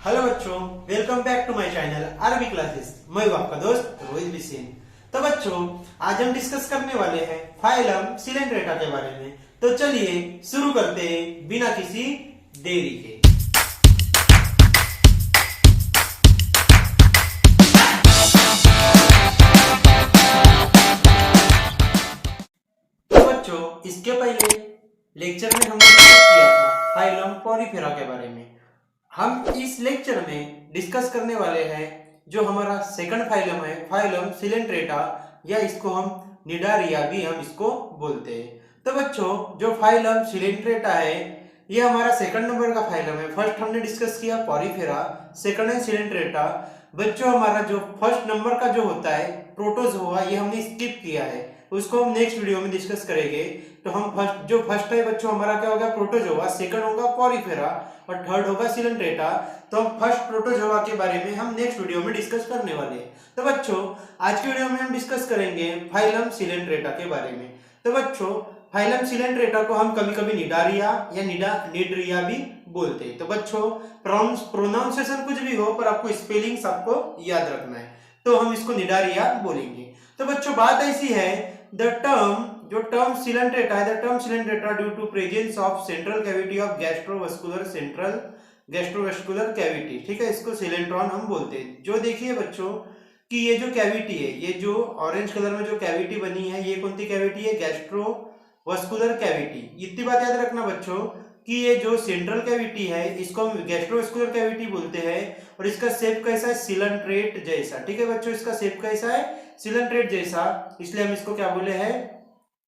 Hello बच्चों, welcome back to my channel RB classes. मैं हूं आपका दोस्त रोहित बिसेन। तो बच्चों, आज हम डिस्कस करने वाले हैं फाइलम सिलेंट्रेटा के बारे में। तो चलिए शुरू करते हैं बिना किसी देरी के। तो बच्चों, इसके पहले लेक्चर में हमने डिस्कस किया था फाइलम पॉलीफेरा के बारे में। हम इस लेक्चर में डिस्कस करने वाले हैं जो हमारा सेकंड फाइलम है, फाइलम सिलेंट्रेटा, या इसको हम निडारिया भी हम इसको बोलते हैं। तो बच्चों, जो फाइलम सिलेंट्रेटा है ये हमारा सेकंड नंबर का फाइलम है। फर्स्ट हमने डिस्कस किया पॉलीफेरा, सेकंड है सिलेंट्रेटा। बच्चों, हमारा जो फर्स्ट नंबर का जो होता है प्रोटोजोआ, ये हमने स्किप किया है, उसको हम नेक्स्ट वीडियो में डिस्कस करेंगे। तो हम फर्स्ट है बच्चों हमारा क्या होगा, प्रोटोजोआ, सेकंड होगा पॉलीफेरा और थर्ड होगा सिलेंट्रेटा। तो हम फर्स्ट प्रोटोजोआ के बारे में हम नेक्स्ट वीडियो में डिस्कस करने वाले हैं। तो बच्चों, आज की वीडियो में हम डिस्कस करेंगे फाइलम सिलेंट्रेटा के बारे में। तो बच्चों, फाइलम सिलेंट्रेटा को हम कभी कभी निडारिया या निडरिया भी बोलते हैं। तो बच्चों, प्रोनाउंसिएशन कुछ भी हो पर आपको स्पेलिंग्स आपको याद रखना है, तो हम इसको निडारिया बोलेंगे। तो बच्चों, बात ऐसी है, जो टर्म सिलेंट्रेटा है, the term Coelenterata due to presence of central cavity of gastrovascular cavity, ठीक है, इसको सिलेंट्रॉन हम बोलते हैं। जो देखिए बच्चों कि ये जो कैविटी है, ये जो ऑरेंज कलर में जो कैविटी बनी है, ये कौन सी कैविटी है, गैस्ट्रोवेस्कुलर कैविटी। इतनी बात याद रखना बच्चों कि ये जो सेंट्रल कैविटी है इसको हम गैस्ट्रोवेस्कुलर कैविटी बोलते हैं, और इसका शेप कैसा है, सिलेंट्रेट जैसा। ठीक है बच्चों, इसका शेप कैसा है, सिलेंट्रेट जैसा, इसलिए हम इसको क्या बोले हैं,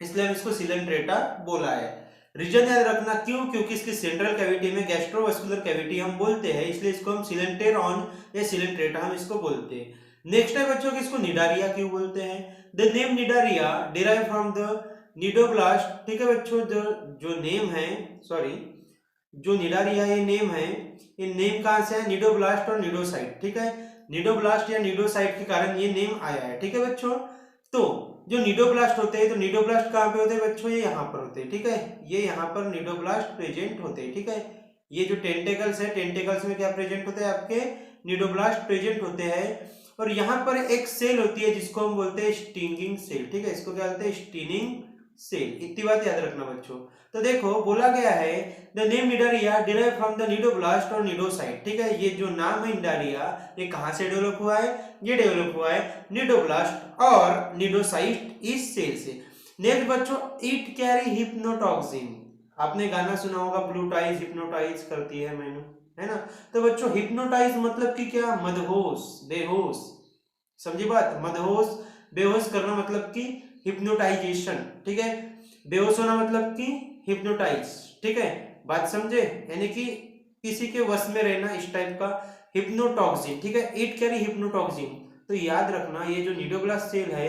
इसलिए हम इसको सिलेंट्रेटा बोला है। रीजन याद रखना क्यों, क्योंकि इसकी सेंट्रल कैविटी में गैस्ट्रोवेस्कुलर कैविटी हम बोलते हैं, इसलिए इसको हम सिलेंटेरॉन या सिलेंट्रेटा हम इसको बोलते हैं। नेक्स्ट है बच्चों कि इसको निडारिया क्यों बोलते हैं। The name Cnidaria derive from the cnidoblast. ठीक है बच्चों, जो नेम है, सॉरी, जो निडारिया ये नेम है, ये नेम कहां से है, निडोब्लास्ट और निडोसाइट। ठीक है, निडोब्लास्ट या निडोसाइट के कारण ये नेम आया है। ठीक है बच्चों, तो जो निडोब्लास्ट होते हैं, तो निडोब्लास्ट कहां पे होते हैं बच्चों, ये यहाँ पर होते हैं। ठीक है, ये यहाँ पर निडोब्लास्ट प्रेजेंट होते हैं। ठीक है, ये जो टेंटेकल्स है, टेंटेकल्स में क्या प्रेजेंट होते हैं, आपके निडोब्लास्ट प्रेजेंट होते हैं। और यहाँ पर एक सेल होती है जिसको हम बोलते हैं स्टिंगिंग सेल। ठीक है, इसको क्या बोलते हैं, स्टिनिंग सेल। इतनी बात याद रखना बच्चों। तो देखो बोला गया है the name Cnidaria derive from the cnidoblast और निडोसाइट। ठीक है, ये जो नाम है निडारिया, ये कहां से डेवलप हुआ है, ये डेवलप हुआ है निडोब्लास्ट और निडोसाइट इस सेल से। नेक्स्ट बच्चों, इट कैरी हिप्नोटॉक्सिन। आपने गाना सुना होगा, ब्लू टाइज हिप्नोटाइज करती है मैनू, है ना। तो बच्चों, हिप्नोटाइज मतलब कि क्या, मदहोश, बेहोश। समझी बात, मदहोश बेहोश करना मतलब कि हिप्नोटाइजेशन। ठीक है, बेहोश होना मतलब कि हिप्नोटाइज। ठीक है, बात समझे, यानी कि किसी के वश में रहना, इस टाइप का हिप्नोटॉक्सिन। ठीक है, इट कैरी हिप्नोटॉक्सिन। तो याद रखना ये जो निडोब्लास्ट सेल है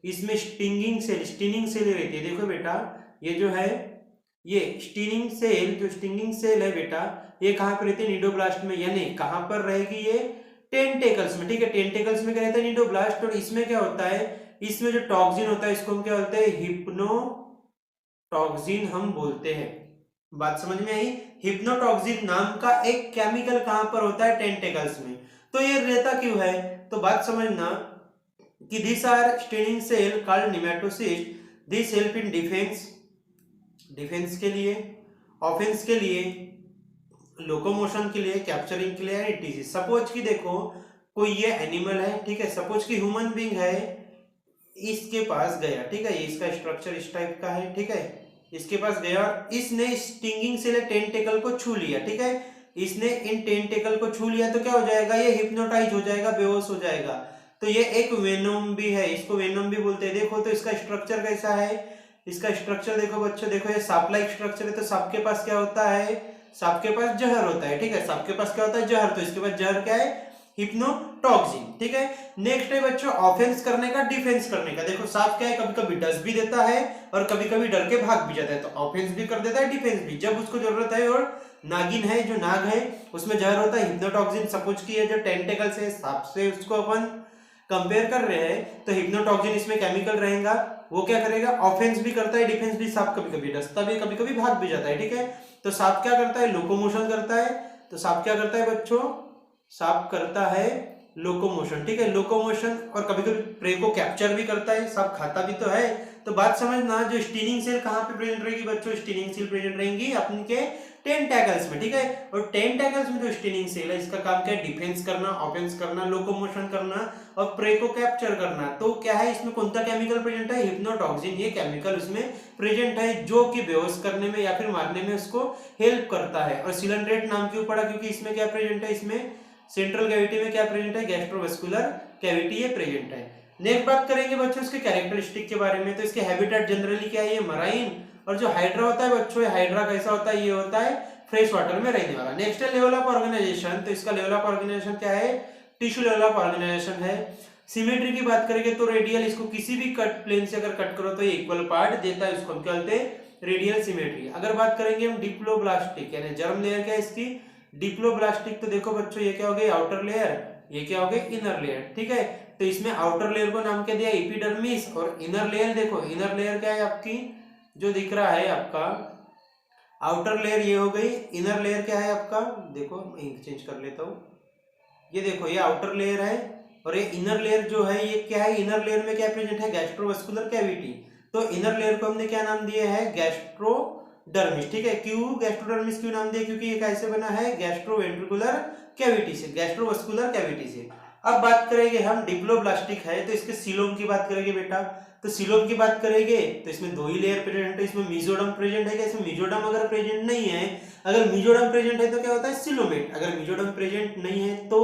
इसमें स्टिंगिंग सेल रहती है। देखो बेटा, ये जो है, ये स्टिंगिंग सेल है बेटा, ये कहां पर रहती है, निडोब्लास्ट में। यानी कहां पर रहेगी, ये टेंटेकल्स में। ठीक है, टेंटेकल्स में क्या रहता है, निडोब्लास्ट। और इसमें क्या होता है, इसमें जो टॉक्सिन होता है इसको हम क्या बोलते हैं, हिप्नोटॉक्सिन हम बोलते हैं। बात समझ में आई। हिप्नोटॉक्सिन नाम का एक केमिकल कहां पर होता है, टेंटेकल्स में। तो ये रहता क्यों है, तो बात समझना कि this are staining cell called nematocyst. This help in defence के लिए, ऑफेंस के लिए, लोकोमोशन के लिए, कैप्चरिंग के लिए, एटीसी। सपोज कि देखो कोई ये एनिमल है, ठीक है, सपोज कि ह्यूमन बीइंग है, इसके पास गया। ठीक है, इसका स्ट्रक्चर इस टाइप का है। ठीक है, इसके पास गया और इसने स्टिंगिंग से टेंटेकल को छू लिया। ठीक है, इसने इन टेंटेकल को छू लिया तो क्या हो जाएगा, ये हिप्नोटाइज हो जाएगा, बेहोश हो जाएगा। तो ये एक वेनम भी है, इसको वेनम भी बोलते हैं। देखो तो इसका स्ट्रक्चर कैसा है, इसका स्ट्रक्चर देखो बच्चों, देखो ये सांप लाइक स्ट्रक्चर है। तो सांप के पास क्या होता है, सांप के पास जहर होता है। ठीक है, सांप के पास क्या होता है, जहर। तो इसके पास जहर क्या है, हिप्नोटॉक्सिन। ठीक है, नेक्स्ट है बच्चों ऑफेंस करने का, डिफेंस करने का। देखो सांप क्या है, कभी कभी डस भी देता है और कभी कभी डर के भाग भी जाता है। तो ऑफेंस भी कर देता है, डिफेंस भी, जब उसको जरूरत है। और नागिन है, जो नाग है उसमें जहर होता है, हिप्नोटॉक्सिन। सपोज की है जो टेंटेकल्स है सांप से, उसको अपन कंपेयर कर रहे हैं, तो हिप्नोटॉक्सिन इसमें केमिकल रहेगा, वो क्या करेगा, ऑफेंस भी करता है, डिफेंस भी। सांप कभी कभी डसता भी, कभी कभी भाग भी जाता है। ठीक है, तो सांप क्या करता है, लोकोमोशन करता है। तो सांप क्या करता है बच्चों, साफ करता है लोकोमोशन, ठीक है, लोकोमोशन, और कभी कभी प्रे को कैप्चर भी करता है, साफ खाता भी तो है। तो बात समझना, जो स्टीनिंग सेल कहाँ पे प्रेजेंट रहेगी बच्चों, स्टीनिंग सेल प्रेजेंट रहेंगी अपने के टेंटैकल्स में, ठीक है। और टेंटैकल्स में जो स्टीनिंग सेल है इसका काम क्या है, डिफेंस करना, ऑफेंस करना, लोकोमोशन करना और प्रे को कैप्चर करना। तो क्या है इसमें कौन सा केमिकल प्रेजेंट है, हिप्नोटॉक्सिन, ये केमिकल उसमें प्रेजेंट है जो कि बेहोश करने में या फिर मारने में उसको हेल्प करता है। और सिलेंड्रेट नाम क्यों पड़ा, क्योंकि इसमें क्या प्रेजेंट है, इसमें सेंट्रल कैविटी में क्या प्रेजेंट है, गैस्ट्रोवेस्कुलर कैविटी ये प्रेजेंट है। नेक्स्ट बात करेंगे बच्चों इसके कैरेक्टरिस्टिक के बारे में। तो इसके हैबिटेट जनरली क्या है, ये मराइन, और जो हाइड्रा होता है बच्चों, हाइड्रा कैसा होता है, ये होता है फ्रेश वाटर में रहने वाला। नेक्स्ट है लेवल ऑफ ऑर्गेनाइजेशन। तो इसका लेवल ऑफ ऑर्गेनाइजेशन क्या है, टिश्यू लेवल ऑफ ऑर्गेनाइजेशन है। सिमेट्री की बात करेंगे तो रेडियल, इसको किसी भी कट प्लेन से अगर कट करो तो ये इक्वल पार्ट देता है, उसको हम क्या बोलते हैं, रेडियल सिमेट्री। अगर बात करेंगे हम डिप्लोब्लास्टिक यानी जर्म लेयर क्या है इसकी, डिप्लोब्लास्टिक, तो देखो बच्चों ये क्या हो गई आउटर लेयर, ये क्या हो गई इनर लेयर, ठीक है। तो इसमें आउटर लेयर को नाम क्या दिया, एपिडर्मिस, और इनर लेयर देखो, इनर लेयर क्या है आपकी, जो दिख रहा है आपका आउटर लेयर ये हो गई, इनर लेयर क्या है आपका, देखो इंक चेंज कर लेता हूँ, ये देखो ये आउटर लेयर है, और ये इनर लेयर जो है ये क्या है, इनर लेयर में क्या प्रेजेंट है, गैस्ट्रोवेस्कुलर कैविटी। तो इनर लेयर को हमने क्या नाम दिया है, गैस्ट्रोडर्मिस, ठीक है। क्यों गैस्ट्रोडर्मिस क्यों नाम दिया, क्योंकि ये कैसे बना है, गैस्ट्रोवेंट्रिकुलर कैविटी से, गैस्ट्रोवेस्कुलर कैविटी से। अब बात करेंगे हम डिप्लोब्लास्टिक है, तो इसके सीलोम की बात करेंगे बेटा। तो सीलोम की बात करेंगे तो इसमें दो ही लेयर प्रेजेंट है, इसमें मीजोडम प्रेजेंट है क्या, इसमें मीजोडम अगर प्रेजेंट नहीं है, अगर मीजोडम प्रेजेंट है तो क्या होता है सिलोमेट, अगर मीजोडम प्रेजेंट नहीं है तो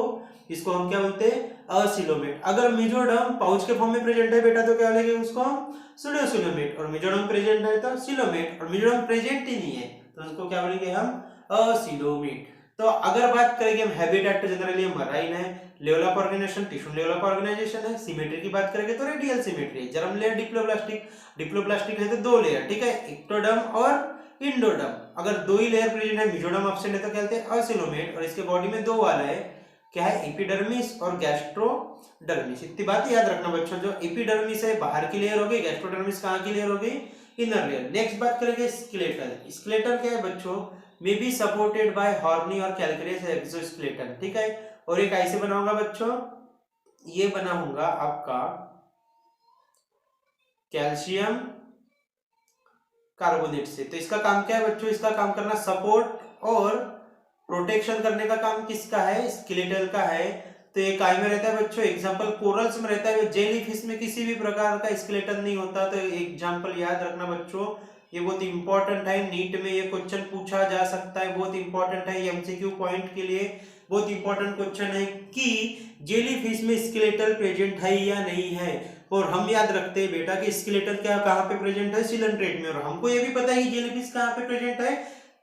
इसको हम क्या बोलते हैं, असिलोमेट। अगर मीजोडम पाउच के फॉर्म में प्रेजेंट है बेटा तो क्या बोलेंगे उसको हम सुडोसिलोमेट, और मीजोडम प्रेजेंट है तो सिलोमेट, और मीजोडम प्रेजेंट ही नहीं है तो उसको क्या बोलेंगे हम असिलोमेट। तो अगर बात करेंगे हम हैबिटेट तो जनरली मराइन है, level of organisation tissue level of organisation है, सिमेट्री की बात करेंगे तो radial symmetry, germ layer diploblastic, diploblastic है तो दो लेयर, ठीक है, एक्टोडर्म और इंडोडर्म। अगर दो ही लेयर प्रेजेंट है, मीजोडर्म एब्सेंट है तो क्या कहते हैं असिलोमेट, और इसके बॉडी में दो वाला है, क्या है एपिडर्मिस और गैस्ट्रोडर्मिस। इतनी बात याद रखना बच्चों, जो एपिडर्मिस है बाहर की लेयर हो गई, गैस्ट्रोडर्मिस कहाँ की लेयर हो गई, इनर लेयर। नेक्स्ट बात करेंगे स्केलेटल। स्केलेटल क्या है बच्चों, may be supported by horny और कैलकेरियस एक्सोस्केलेटन, ठीक है। और एक ऐसे बना होगा बच्चों, ये बना होगा आपका कैल्शियम कार्बोनेट से। तो इसका काम क्या है बच्चों, इसका काम करना सपोर्ट और प्रोटेक्शन करने का काम किसका है, स्केलेटल का है। तो ये काय में रहता है बच्चों, एग्जांपल कोरल्स में रहता है, जेलीफिश में किसी भी प्रकार का स्केलेटन नहीं होता। तो एग्जांपल याद रखना बच्चों, ये बहुत इंपॉर्टेंट है, नीट में ये क्वेश्चन पूछा जा सकता है, बहुत इंपॉर्टेंट है, एमसीक्यू पॉइंट के लिए बहुत इंपॉर्टेंट क्वेश्चन है कि जेलीफिश में स्केलेटल प्रेजेंट है या नहीं है। और हम याद रखते हैं बेटा कि स्केलेटल क्या कहाँ पे प्रेजेंट है, सिलेंट्रेट में, और हमको ये भी पता है कि जेलीफिश कहाँ पे प्रेजेंट है,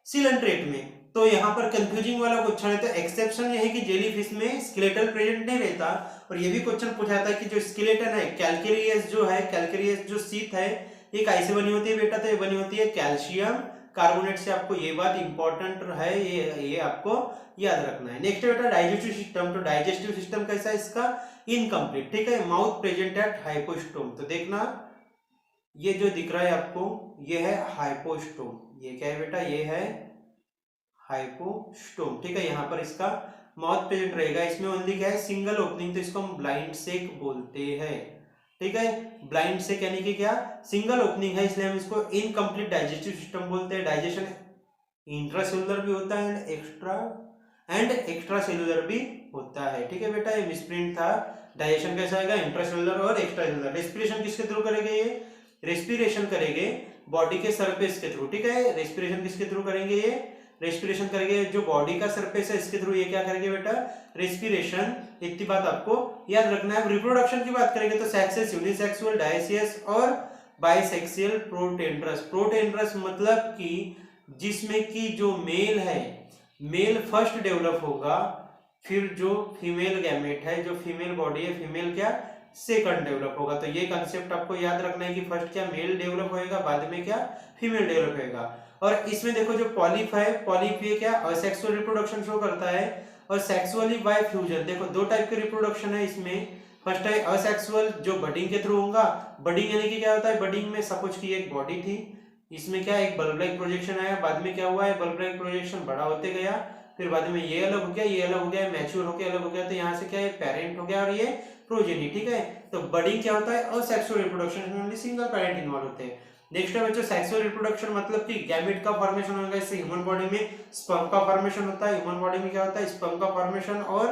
सिलेंट्रेट में। तो यहाँ पर कंफ्यूजिंग वाला क्वेश्चन है, तो एक्सेप्शन ये है कि जेलीफिश में स्केलेटल प्रेजेंट नहीं रहता। और ये भी क्वेश्चन पूछा था कि जो स्केलेटन है, कैलकेरियस जो है, कैलकेरियस जो शीथ है ये कैसे बनी होती है बेटा, तो ये बनी होती है कैल्शियम कार्बोनेट से। आपको ये बात इंपॉर्टेंट है, ये आपको याद रखना है। नेक्स्ट बेटा डाइजेस्टिव सिस्टम। तो डाइजेस्टिव सिस्टम कैसा है इसका, इनकम्प्लीट, ठीक है, माउथ प्रेजेंट एट हाइपोस्टोम। तो देखना ये जो दिख रहा है आपको, ये है हाइपोस्टोम, ये क्या है बेटा, ये है हाइपोस्टोम, ठीक है। यहाँ पर इसका माउथ प्रेजेंट रहेगा, इसमें ओनली क्या है सिंगल ओपनिंग, तो इसको हम ब्लाइंड सेक बोलते हैं, ठीक है। ब्लाइंड सेक यानी कि क्या, सिंगल ओपनिंग है, इसलिए हम इसको इनकम्प्लीट डाइजेस्टिव सिस्टम बोलते हैं। डाइजेशन इंट्रासेलुलर भी होता है एंड एक्स्ट्रा सेलुलर भी होता है, ठीक है बेटा, ये मिसप्रिंट था। डाइजेशन कैसा आएगा, इंट्रासेलुलर और एक्स्ट्रा सेलुलर। रेस्पिरेशन किसके थ्रू करेंगे, ये रेस्पिरेशन करेंगे बॉडी के सरफेस के थ्रू, ठीक है। रेस्पिरेशन किसके थ्रू करेंगे, ये रेस्पिरेशन करेंगे जो बॉडी का सरफेस है इसके थ्रू, ये क्या करेंगे बेटा, रेस्पिरेशन। इतनी बात आपको याद रखना है। रिप्रोडक्शन की बात करेंगे तो सेक्सेस, यूनिसेक्सुअल, डायसियस और बाइसेक्सियल प्रोटेंड्रस। प्रोटेंड्रस मतलब कि जिसमें कि जो मेल है, मेल फर्स्ट डेवलप होगा, फिर जो फीमेल गैमेट है, जो फीमेल बॉडी है, फीमेल क्या सेकंड डेवलप होगा। तो ये कंसेप्ट आपको याद रखना है कि फर्स्ट क्या मेल डेवलप होएगा, बाद में क्या फीमेल डेवलप होएगा। और इसमें देखो जो पॉलिप है, पॉलिप ये क्या असेक्सुअल रिप्रोडक्शन शो करता है, और सेक्सुअली बाय फ्यूजन। देखो दो टाइप के रिप्रोडक्शन है इसमें, फर्स्ट है असेक्सुअल जो बडिंग के थ्रू होगा। बडिंग यानी कि क्या होता है, बडिंग में सपोज की एक बॉडी थी, इसमें क्या एक बल्ब लाइक प्रोजेक्शन आया, बाद में क्या हुआ है बल्ब लाइक प्रोजेक्शन बड़ा होते गया, फिर बाद में ये अलग हो गया, ये अलग हो गया, मैच्योर होकर अलग हो गया, तो यहाँ से क्या है पेरेंट हो गया और ये प्रोजेनी, ठीक है। तो बडिंग क्या होता है, असेक्सुअल रिप्रोडक्शन में ओनली सिंगल पेरेंट इन्वॉल्व होते हैं। नेक्स्ट है बच्चों सेक्सुअल रिप्रोडक्शन, मतलब कि गैमेट का फॉर्मेशन होगा। इससे ह्यूमन बॉडी में स्पर्म का फॉर्मेशन होता है, ह्यूमन बॉडी में क्या होता है स्पर्म का फॉर्मेशन और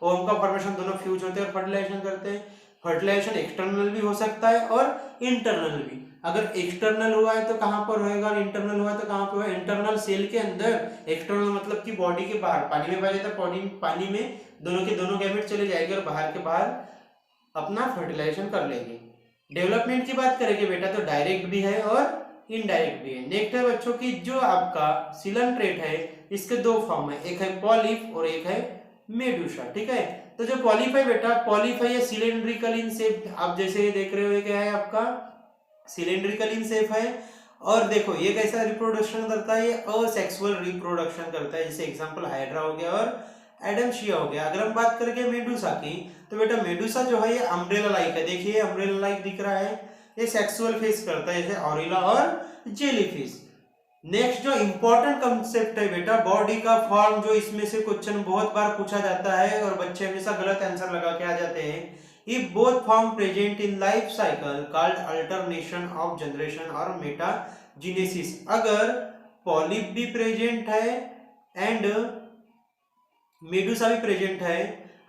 ओवम का फॉर्मेशन, दोनों फ्यूज होते हैं और फर्टिलाइजेशन करते हैं। फर्टिलाइजेशन एक्सटर्नल भी हो सकता है और इंटरनल भी। अगर एक्सटर्नल हुआ है तो कहां पर होएगा और इंटरनल हुआ है तो कहां पर होगा, इंटरनल सेल के अंदर। एक्सटर्नल मतलब कि बॉडी के बाहर, पानी में पाया जाता है, पानी में दोनों के दोनों गैमेट चले जाएंगे और बाहर के बाहर अपना फर्टिलाइजेशन कर लेंगे। डेवलपमेंट की बात करेंगे बेटा तो डायरेक्ट भी है और इनडायरेक्ट भी है। नेक्स्ट है बच्चों की जो आपका सिलेंट्रेट है, इसके दो फॉर्म है, एक है पॉलिप और एक है मेडुसा, ठीक है। तो जो पॉलिप है बेटा, पॉलिप है ये सिलेंड्रिकल इन शेप, आप जैसे ये देख रहे हो ये क्या है आपका सिलेंड्रिकल इन शेप है। और देखो ये कैसा रिप्रोडक्शन करता है, ये असेक्सुअल रिप्रोडक्शन करता है, जैसे एग्जांपल हाइड्रा हो गया और एडमशिया हो गया। अगर हम बात करेंगे मेडुसा की, तो बेटा मेडुसा जो है ये अम्ब्रेला लाइक है, देखिए अम्ब्रेला लाइक दिख रहा है, ये सेक्सुअल फेस करता है जैसे ऑरिला और जेलीफिश। नेक्स्ट जो इंपॉर्टेंट कंसेप्ट है बेटा बॉडी का फॉर्म, जो इसमें से क्वेश्चन बहुत बार पूछा जाता है और बच्चे हमेशा गलत आंसर लगा के आ जाते हैं। If both form present in life cycle called alternation of generation और मेटाजीनेसिस। अगर पॉलिप भी प्रेजेंट है एंड मेडुसा भी प्रेजेंट है,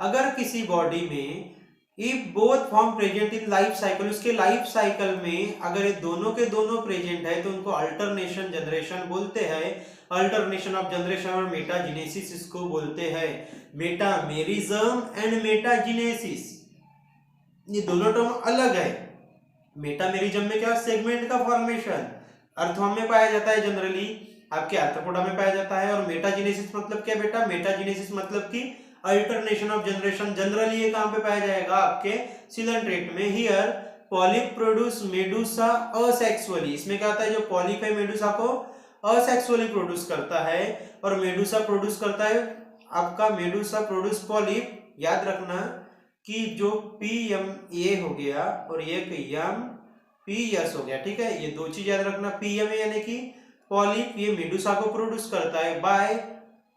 अगर किसी बॉडी में if both form present in life cycle, उसके लाइफ साइकिल में अगर ये दोनों के दोनों प्रेजेंट है तो उनको अल्टरनेशन जनरेशन बोलते हैं। अल्टरनेशन ऑफ जनरेशन और मेटाजीनेसिस इसको बोलते हैं। मेटामेरिज्म एंड मेटाजीनेसिस ये दोनों टर्म अलग है। मेटामेरिज्म में क्या सेगमेंट का फॉर्मेशन अर्थवर्म में पाया जाता है, जनरली आपके आर्थ्रोपोडा में पाया जाता है। और मेटाजीनेसिस मतलब क्या बेटा, मेटाजीनेसिस मतलब कि अल्टरनेशन ऑफ जनरेशन, जनरली ये कहां पे पाया जाएगा आपके सिलेंट्रेट में। Here polyp produce Medusa asexually, इसमें क्या होता है जो पॉलिप है मेडुसा को असेक्सुअली प्रोड्यूस करता है और मेडुसा प्रोड्यूस करता है आपका मेडुसा प्रोड्यूस पॉलिप। याद रखना कि जो PMA हो गया और ये MPS हो गया, ठीक है, ये दो चीज याद रखना। PMA यानी कि पॉलिप ये मेडुसा को प्रोड्यूस करता है बाय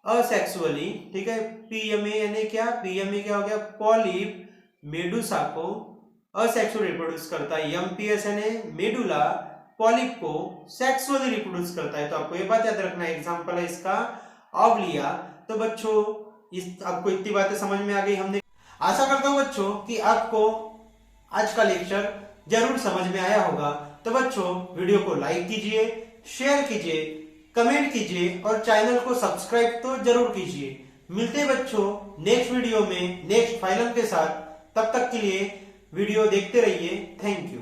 असेक्सुअली, ठीक है। PMA यानी क्या, PMA क्या हो गया पॉलिप मेडुसा को असेक्सुअली रिप्रोड्यूस करता है। MPS यानी मेडुला पॉलिप को सेक्सुअली रिप्रोड्यूस करता है। तो आपको ये बात याद रखना है। एग्जांपल है इसका ऑवलिया। तो बच्चों आपको इतनी बातें समझ में आ गई। हमने आशा करता हूं बच्चों कि आपको आज का लेक्चर जरूर समझ में आया होगा। तो बच्चों वीडियो को लाइक कीजिए, शेयर कीजिए, कमेंट कीजिए और चैनल को सब्सक्राइब तो जरूर कीजिए। मिलते हैं बच्चों नेक्स्ट वीडियो में नेक्स्ट फाइलम के साथ। तब तक के लिए वीडियो देखते रहिए। Thank you.